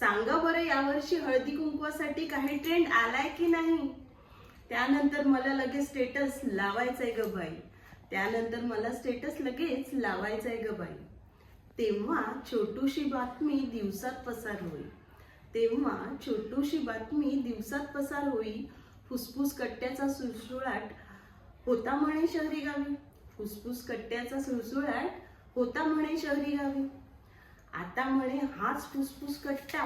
सांगा बरं, यावर्षी हळदी कुंकवासाठी काही ट्रेंड आलाय की नाही? त्यानंतर मला लगेच स्टेटस लावायचंय ग बाई. त्यानंतर मला स्टेटस लगेच लावायचंय ग बाई. तेव्हा छोटूशी बातमी दिवसात पसार होईल. तेव्हा छोटूशी बातमी दिवसात पसार होई. फुसफुस कट्ट्याचा सुळसुळाट होता म्हणे शहरी गावी. फुसफुस कट्ट्याचा सुळसुळाट होता म्हणे शहरी गावी. आता म्हणे हाच फुसफुस कट्टा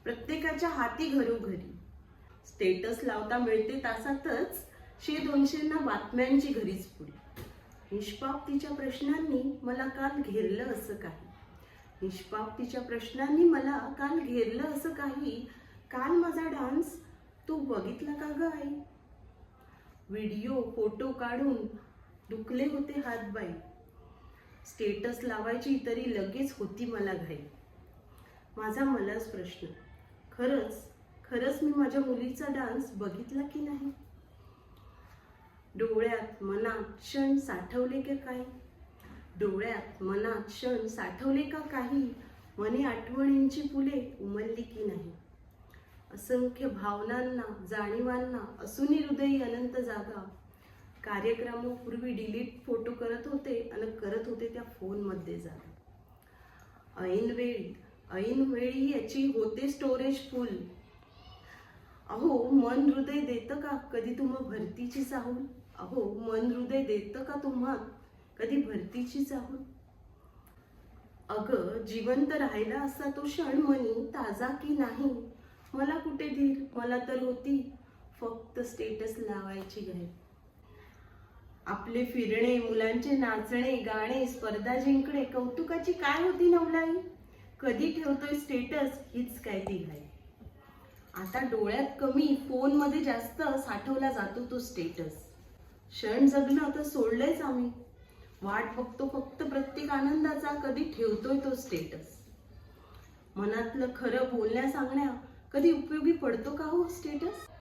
प्रत्येकाच्या हाती घरोघरी. स्टेटस लावता मिळते तासातच 100-200 बातम्यांची घरीच पुढे. निष्पाप्तीच्या प्रश्नांनी मला काल घेरलं असं काही. निष्पाप्तीच्या प्रश्नांनी मला काल घेरलं असं काही. काल माझा डान्स तू बघितला का ग आई? व्हिडिओ फोटो काढून दुखले होते हात बाई. स्टेटस लावायची तरी लगेच होती मला घाई. माझा मलाच प्रश्न, खरंच मी माझ्या मुलीचा डान्स बघितला की नाही? डोळ्यात मनात क्षण साठवले का काही? डोळ्यात मनात क्षण साठवले का काही? मने आठवणींची फुले उमलली की नाही? असंख्य भावनांना जाणीवांना असूनी हृदयी अनंत जागा. कार्यक्रमापूर्वी डिलीट फोटो करत होते आणि करत होते त्या फोनमध्ये जागा. ऐनवेळी याची होते स्टोरेज फुल. अहो मन हृदय देतं का कधी तुम्हा भरतीची चाहूल? अहो मन हृदय देतं का तुम्हा कधी भरतीची चाहूल? अगं जिवंत राहिला असता तो क्षण मनी ताजा की नाही? मला कुठे धीर, मला तर होती फक्त स्टेटस लावायची घाई. आपले फिरणे, मुलांचे नाचणे, गाणे, स्पर्धा जिंकणे, कौतुकाची काय होती नवलाई? कधी ठेवतोय स्टेटस हीच काय ती घाई. आता डोळ्यात कमी फोनमध्ये जास्त साठवला जातो तो स्टेटस. क्षण जगणं तर सोडलंयच आम्ही. वाट बघतो फक्त प्रत्येक आनंदाचा, कधी ठेवतोय तो स्टेटस. मनातलं खरं बोलण्या सांगण्या कधी उपयोगी पडतो का हो स्टेटस?